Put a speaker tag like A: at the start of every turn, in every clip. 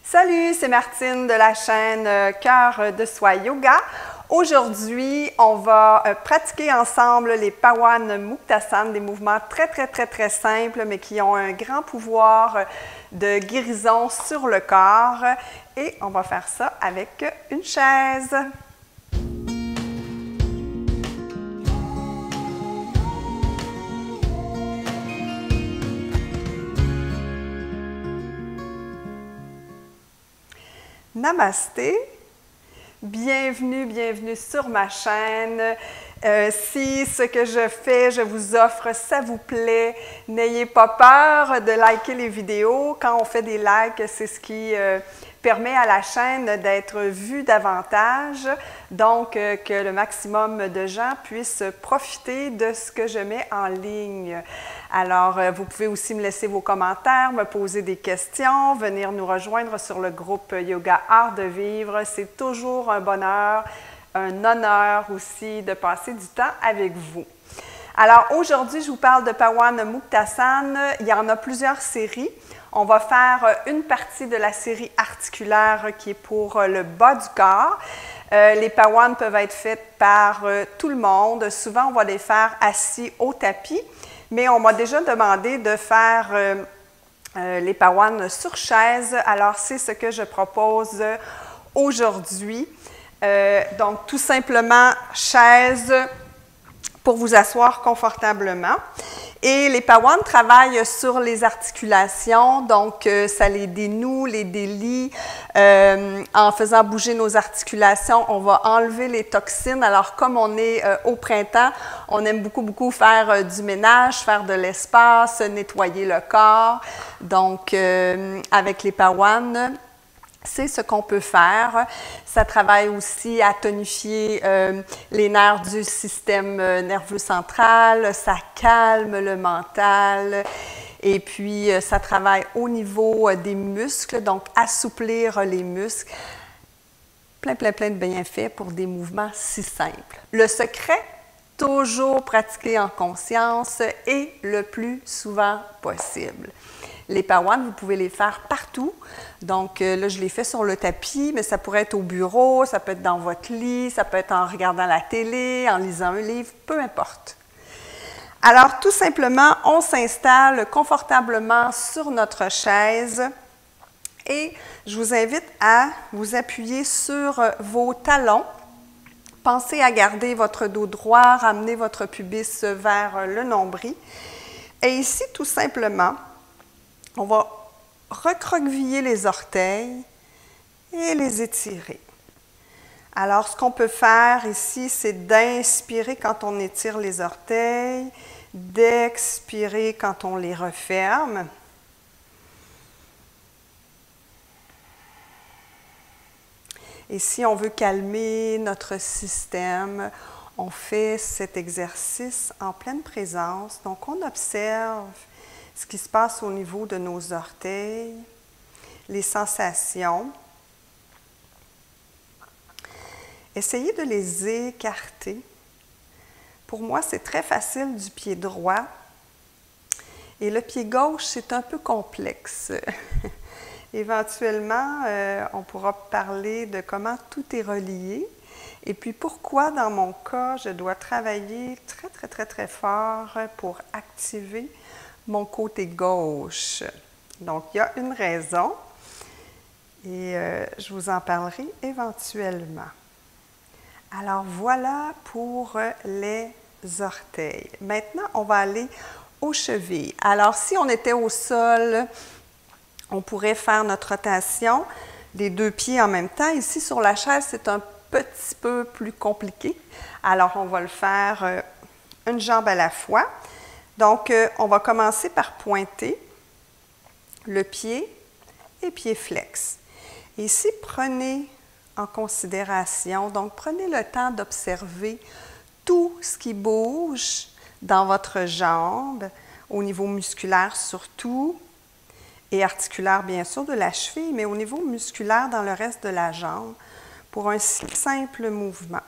A: Salut, c'est Martine de la chaîne Cœur de Soi Yoga. Aujourd'hui, on va pratiquer ensemble les Pawan Muktasan, des mouvements très simples, mais qui ont un grand pouvoir de guérison sur le corps. Et on va faire ça avec une chaise. Namasté, bienvenue sur ma chaîne. Si ce que je fais, je vous offre, ça vous plaît, n'ayez pas peur de liker les vidéos. Quand on fait des likes, c'est ce qui permet à la chaîne d'être vue davantage, donc que le maximum de gens puissent profiter de ce que je mets en ligne. Alors, vous pouvez aussi me laisser vos commentaires, me poser des questions, venir nous rejoindre sur le groupe Yoga Art de Vivre. C'est toujours un bonheur, un honneur aussi de passer du temps avec vous. Alors, aujourd'hui, je vous parle de Pawan Muktasan. Il y en a plusieurs séries. On va faire une partie de la série articulaire qui est pour le bas du corps. Les Pawan peuvent être faites par tout le monde. Souvent, on va les faire assis au tapis, mais on m'a déjà demandé de faire les Pawan sur chaise. Alors, c'est ce que je propose aujourd'hui. Donc, tout simplement, chaise pour vous asseoir confortablement. Et les Pawan travaillent sur les articulations, donc ça les dénoue, les délie. En faisant bouger nos articulations, on va enlever les toxines. Alors, comme on est au printemps, on aime beaucoup faire du ménage, faire de l'espace, nettoyer le corps. Donc, avec les Pawan, c'est ce qu'on peut faire. Ça travaille aussi à tonifier les nerfs du système nerveux central, ça calme le mental et puis ça travaille au niveau des muscles, donc assouplir les muscles. Plein de bienfaits pour des mouvements si simples. Le secret, toujours pratiquer en conscience et le plus souvent possible. Les Pawan, vous pouvez les faire partout. Donc là, je les fais sur le tapis, mais ça pourrait être au bureau, ça peut être dans votre lit, ça peut être en regardant la télé, en lisant un livre, peu importe. Alors, tout simplement, on s'installe confortablement sur notre chaise et je vous invite à vous appuyer sur vos talons. Pensez à garder votre dos droit, ramener votre pubis vers le nombril. Et ici, tout simplement, on va recroqueviller les orteils et les étirer. Alors, ce qu'on peut faire ici, c'est d'inspirer quand on étire les orteils, d'expirer quand on les referme. Et si on veut calmer notre système, on fait cet exercice en pleine présence. Donc, on observe ce qui se passe au niveau de nos orteils, les sensations. Essayez de les écarter. Pour moi, c'est très facile du pied droit. Et le pied gauche, c'est un peu complexe. Éventuellement, on pourra parler de comment tout est relié. Et puis, pourquoi, dans mon cas, je dois travailler très fort pour activer mon côté gauche. Donc, il y a une raison et je vous en parlerai éventuellement. Alors, voilà pour les orteils. Maintenant, on va aller aux chevilles. Alors, si on était au sol, on pourrait faire notre rotation des deux pieds en même temps. Ici, sur la chaise, c'est un petit peu plus compliqué. Alors, on va le faire une jambe à la fois. Donc, on va commencer par pointer le pied et pied flex. Ici, prenez en considération, donc prenez le temps d'observer tout ce qui bouge dans votre jambe, au niveau musculaire surtout, et articulaire bien sûr de la cheville, mais au niveau musculaire dans le reste de la jambe, pour un simple mouvement.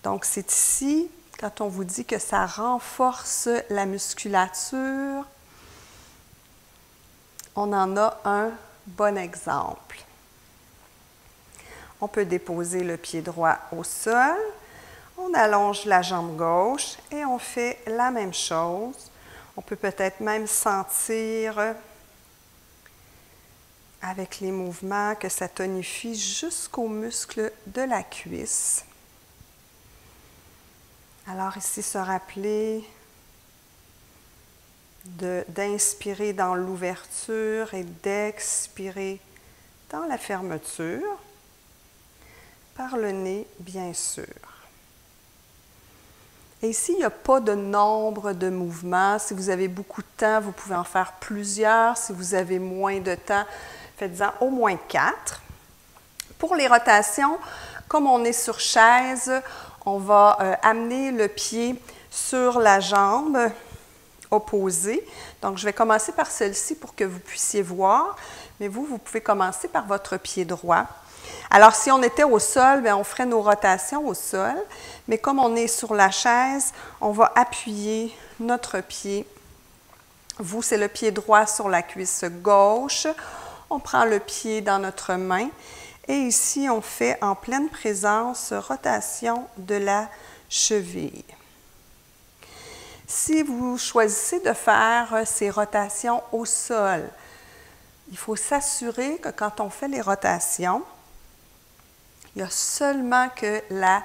A: Donc, c'est ici, quand on vous dit que ça renforce la musculature, on en a un bon exemple. On peut déposer le pied droit au sol. On allonge la jambe gauche et on fait la même chose. On peut peut-être même sentir avec les mouvements que ça tonifie jusqu'aux muscles de la cuisse. Alors ici, se rappeler d'inspirer dans l'ouverture et d'expirer dans la fermeture, par le nez, bien sûr. Et ici, il n'y a pas de nombre de mouvements. Si vous avez beaucoup de temps, vous pouvez en faire plusieurs. Si vous avez moins de temps, faites-en au moins 4. Pour les rotations, comme on est sur chaise, on va amener le pied sur la jambe opposée. Donc, je vais commencer par celle-ci pour que vous puissiez voir. Mais vous pouvez commencer par votre pied droit. Alors, si on était au sol, bien, on ferait nos rotations au sol. Mais comme on est sur la chaise, on va appuyer notre pied. Vous, c'est le pied droit sur la cuisse gauche. On prend le pied dans notre main. Et ici, on fait en pleine présence rotation de la cheville. Si vous choisissez de faire ces rotations au sol, il faut s'assurer que quand on fait les rotations, il n'y a seulement que la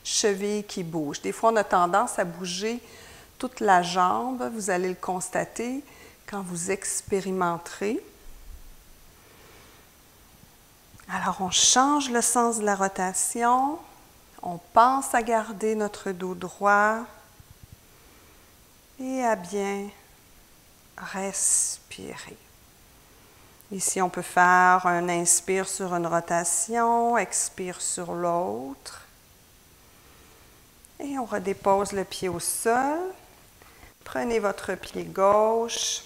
A: cheville qui bouge. Des fois, on a tendance à bouger toute la jambe. Vous allez le constater quand vous expérimenterez. Alors, on change le sens de la rotation. On pense à garder notre dos droit et à bien respirer. Ici, on peut faire un inspire sur une rotation, expire sur l'autre. Et on redépose le pied au sol. Prenez votre pied gauche,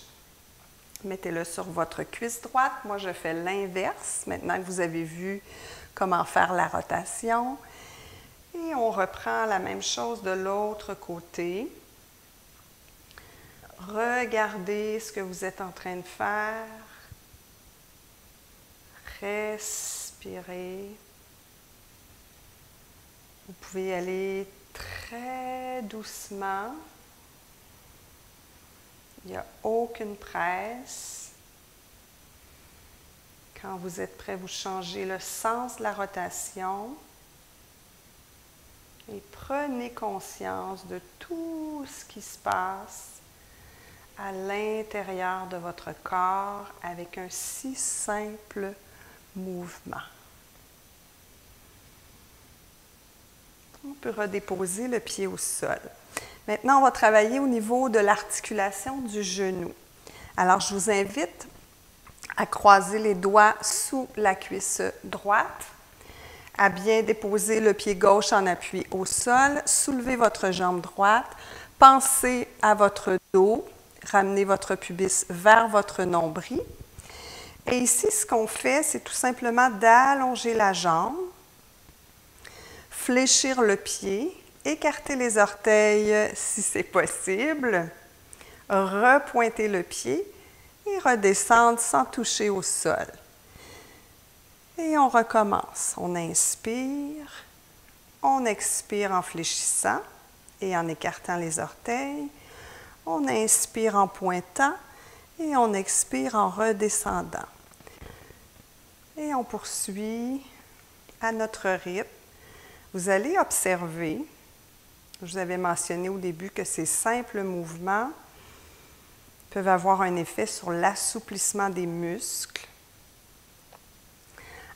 A: mettez-le sur votre cuisse droite. Moi, je fais l'inverse, maintenant que vous avez vu comment faire la rotation. Et on reprend la même chose de l'autre côté. Regardez ce que vous êtes en train de faire. Respirez. Vous pouvez y aller très doucement. Il n'y a aucune presse. Quand vous êtes prêt, vous changez le sens de la rotation et prenez conscience de tout ce qui se passe à l'intérieur de votre corps avec un si simple mouvement. On peut redéposer le pied au sol. Maintenant, on va travailler au niveau de l'articulation du genou. Alors, je vous invite à croiser les doigts sous la cuisse droite, à bien déposer le pied gauche en appui au sol, soulevez votre jambe droite, pensez à votre dos, ramenez votre pubis vers votre nombril. Et ici, ce qu'on fait, c'est tout simplement d'allonger la jambe, fléchir le pied, écarter les orteils si c'est possible, repointer le pied et redescendre sans toucher au sol. Et on recommence. On inspire, on expire en fléchissant et en écartant les orteils. On inspire en pointant et on expire en redescendant. Et on poursuit à notre rythme. Vous allez observer, je vous avais mentionné au début que ces simples mouvements peuvent avoir un effet sur l'assouplissement des muscles.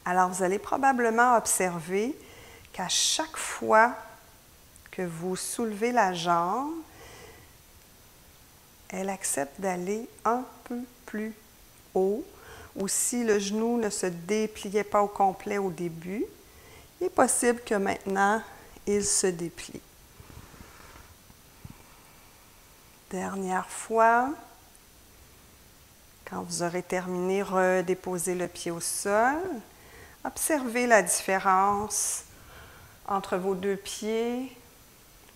A: Alors, vous allez probablement observer qu'à chaque fois que vous soulevez la jambe, elle accepte d'aller un peu plus haut. Ou si le genou ne se dépliait pas au complet au début, il est possible que maintenant, il se déplie. Dernière fois. Quand vous aurez terminé, redéposez le pied au sol. Observez la différence entre vos deux pieds,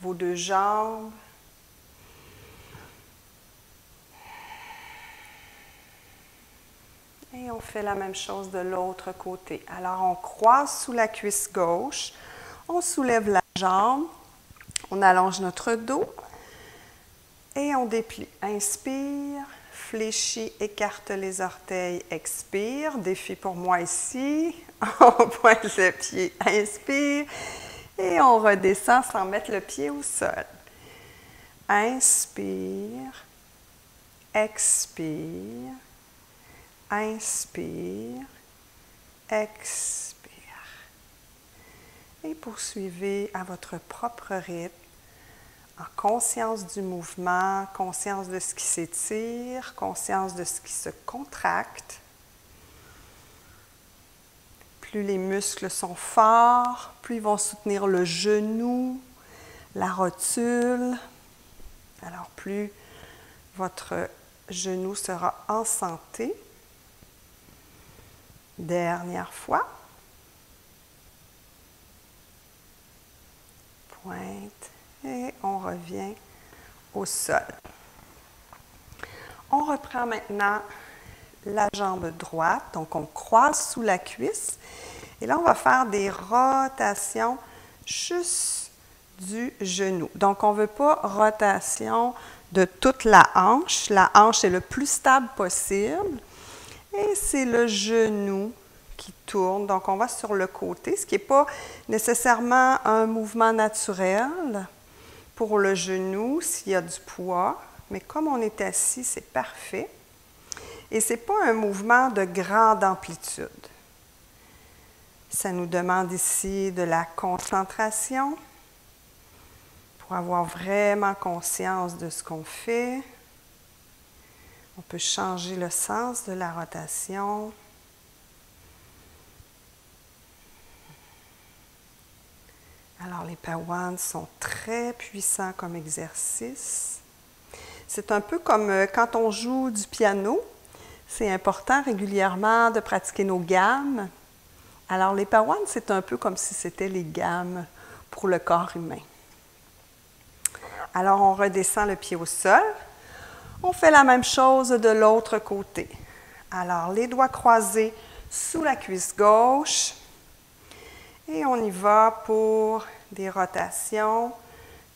A: vos deux jambes. Et on fait la même chose de l'autre côté. Alors, on croise sous la cuisse gauche, on soulève la jambe, on allonge notre dos et on déplie. Inspire, fléchis, écarte les orteils, expire. Défi pour moi ici. On pointe le pied, inspire. Et on redescend sans mettre le pied au sol. Inspire, expire, inspire, expire. Et poursuivez à votre propre rythme, en conscience du mouvement, conscience de ce qui s'étire, conscience de ce qui se contracte. Plus les muscles sont forts, plus ils vont soutenir le genou, la rotule. Alors, plus votre genou sera en santé. Dernière fois. Pointe et on revient au sol. On reprend maintenant la jambe droite, donc on croise sous la cuisse. Et là, on va faire des rotations juste du genou. Donc, on ne veut pas rotation de toute la hanche. La hanche est le plus stable possible. Et c'est le genou qui tourne. Donc, on va sur le côté, ce qui n'est pas nécessairement un mouvement naturel pour le genou s'il y a du poids. Mais comme on est assis, c'est parfait. Et ce n'est pas un mouvement de grande amplitude. Ça nous demande ici de la concentration pour avoir vraiment conscience de ce qu'on fait. On peut changer le sens de la rotation. Alors, les Pawans sont très puissants comme exercice. C'est un peu comme quand on joue du piano. C'est important régulièrement de pratiquer nos gammes. Alors, les Pawans, c'est un peu comme si c'était les gammes pour le corps humain. Alors, on redescend le pied au sol. On fait la même chose de l'autre côté. Alors, les doigts croisés sous la cuisse gauche. Et on y va pour des rotations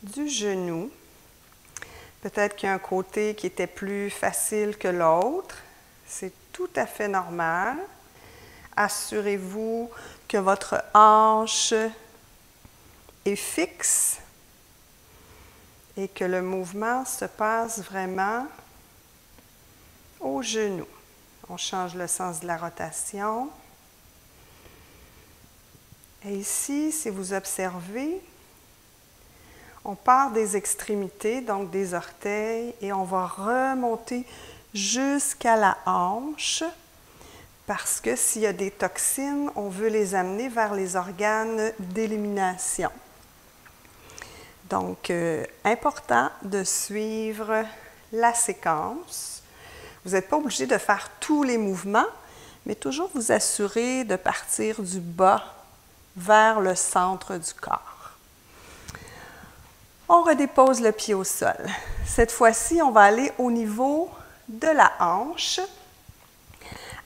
A: du genou. Peut-être qu'il y a un côté qui était plus facile que l'autre. C'est tout à fait normal. Assurez-vous que votre hanche est fixe et que le mouvement se passe vraiment au genou. On change le sens de la rotation. Et ici, si vous observez, on part des extrémités, donc des orteils, et on va remonter jusqu'à la hanche, parce que s'il y a des toxines, on veut les amener vers les organes d'élimination. Donc, important de suivre la séquence. Vous n'êtes pas obligé de faire tous les mouvements, mais toujours vous assurer de partir du bas vers le centre du corps. On redépose le pied au sol. Cette fois-ci, on va aller au niveau de la hanche.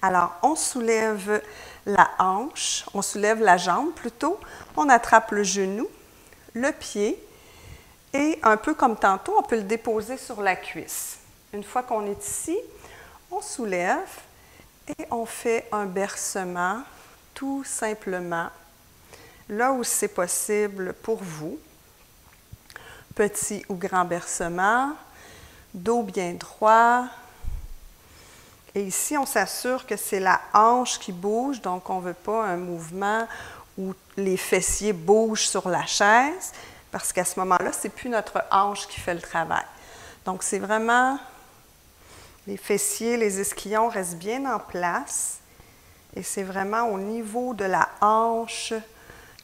A: Alors, on soulève la hanche, on soulève la jambe plutôt, on attrape le genou, le pied, et un peu comme tantôt, on peut le déposer sur la cuisse. Une fois qu'on est ici, on soulève et on fait un bercement tout simplement là où c'est possible pour vous. Petit ou grand bercement, dos bien droit. Et ici, on s'assure que c'est la hanche qui bouge, donc on ne veut pas un mouvement où les fessiers bougent sur la chaise, parce qu'à ce moment-là, ce n'est plus notre hanche qui fait le travail. Donc, c'est vraiment les fessiers, les ischions restent bien en place, et c'est vraiment au niveau de la hanche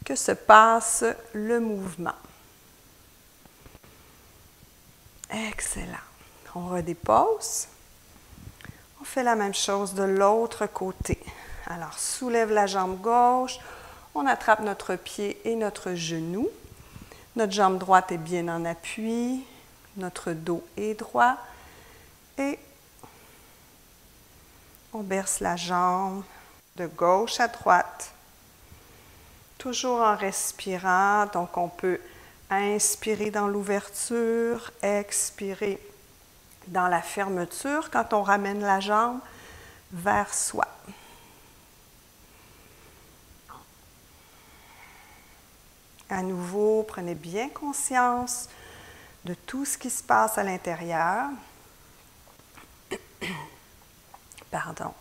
A: que se passe le mouvement. Excellent. On redépose. On fait la même chose de l'autre côté. Alors, soulève la jambe gauche, on attrape notre pied et notre genou. Notre jambe droite est bien en appui, notre dos est droit et On berce la jambe de gauche à droite, toujours en respirant. Donc, on peut inspirer dans l'ouverture, expirer dans la fermeture quand on ramène la jambe vers soi. À nouveau, prenez bien conscience de tout ce qui se passe à l'intérieur. Pardon.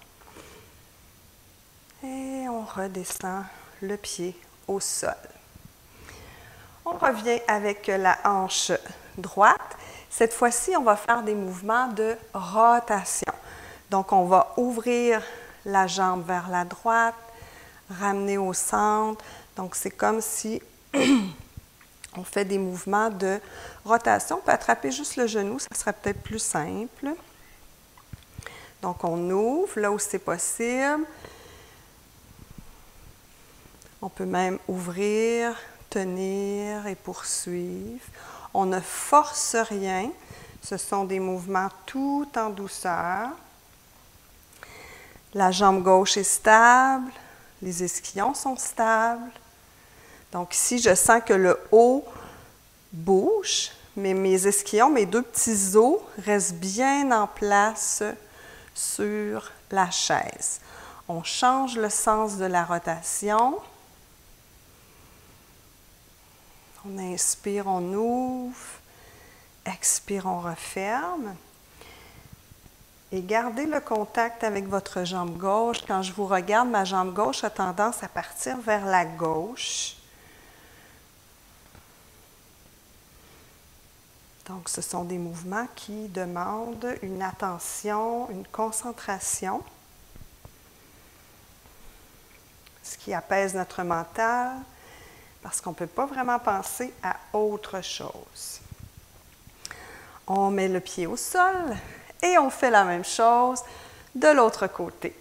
A: Et on redescend le pied au sol. On revient avec la hanche droite. Cette fois-ci, on va faire des mouvements de rotation. Donc, on va ouvrir la jambe vers la droite, ramener au centre. Donc, c'est comme si on fait des mouvements de rotation. On peut attraper juste le genou, ça serait peut-être plus simple. Donc, on ouvre là où c'est possible. On peut même ouvrir, tenir et poursuivre. On ne force rien. Ce sont des mouvements tout en douceur. La jambe gauche est stable. Les ischions sont stables. Donc ici, je sens que le haut bouge, mais mes ischions, mes deux petits os, restent bien en place sur la chaise. On change le sens de la rotation. On inspire, on ouvre. Expire, on referme. Et gardez le contact avec votre jambe gauche. Quand je vous regarde, ma jambe gauche a tendance à partir vers la gauche. Donc, ce sont des mouvements qui demandent une attention, une concentration, ce qui apaise notre mental, parce qu'on ne peut pas vraiment penser à autre chose. On met le pied au sol et on fait la même chose de l'autre côté.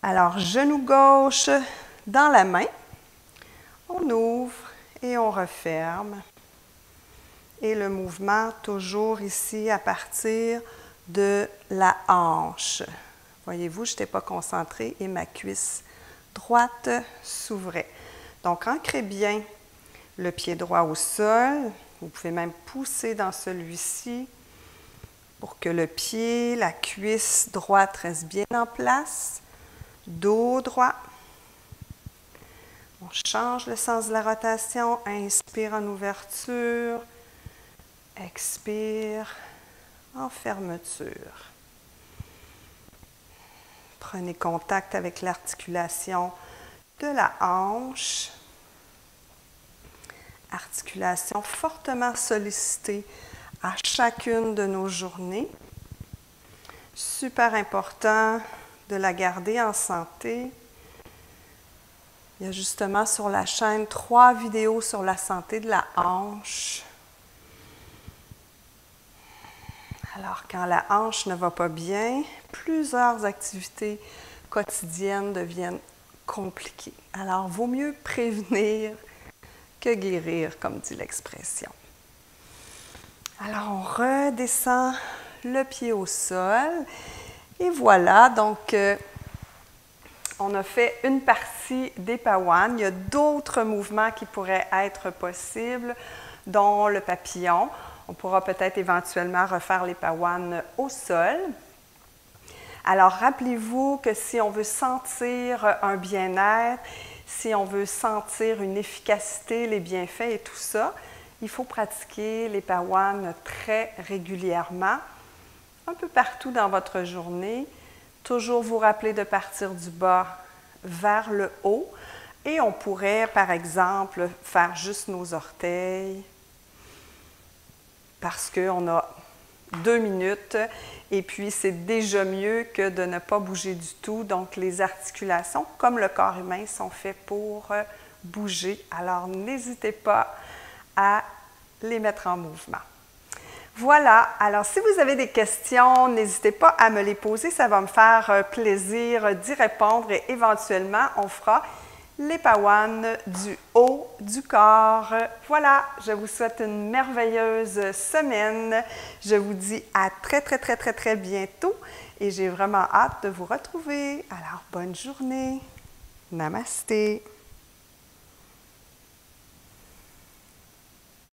A: Alors, genou gauche dans la main, on ouvre et on referme. Et le mouvement toujours ici à partir de la hanche. Voyez-vous, je n'étais pas concentrée et ma cuisse droite s'ouvrait. Donc, ancrez bien le pied droit au sol. Vous pouvez même pousser dans celui-ci pour que le pied, la cuisse droite reste bien en place. Dos droit. On change le sens de la rotation. Inspire en ouverture. Expire en fermeture. Prenez contact avec l'articulation de la hanche. Articulation fortement sollicitée à chacune de nos journées. Super important de la garder en santé. Il y a justement sur la chaîne 3 vidéos sur la santé de la hanche. Alors, quand la hanche ne va pas bien, plusieurs activités quotidiennes deviennent compliquées. Alors, vaut mieux prévenir que guérir, comme dit l'expression. Alors, on redescend le pied au sol. Et voilà, donc, on a fait une partie des Pawan. Il y a d'autres mouvements qui pourraient être possibles, dont le papillon. On pourra peut-être éventuellement refaire les Pawan au sol. Alors, rappelez-vous que si on veut sentir un bien-être, si on veut sentir une efficacité, les bienfaits et tout ça, il faut pratiquer les Pawan très régulièrement, un peu partout dans votre journée. Toujours vous rappeler de partir du bas vers le haut. Et on pourrait, par exemple, faire juste nos orteils, parce qu'on a 2 minutes et puis c'est déjà mieux que de ne pas bouger du tout. Donc, les articulations, comme le corps humain, sont faites pour bouger. Alors, n'hésitez pas à les mettre en mouvement. Voilà. Alors, si vous avez des questions, n'hésitez pas à me les poser. Ça va me faire plaisir d'y répondre et éventuellement, on fera les Pawan du haut du corps. Voilà, je vous souhaite une merveilleuse semaine. Je vous dis à très bientôt et j'ai vraiment hâte de vous retrouver. Alors, bonne journée. Namasté.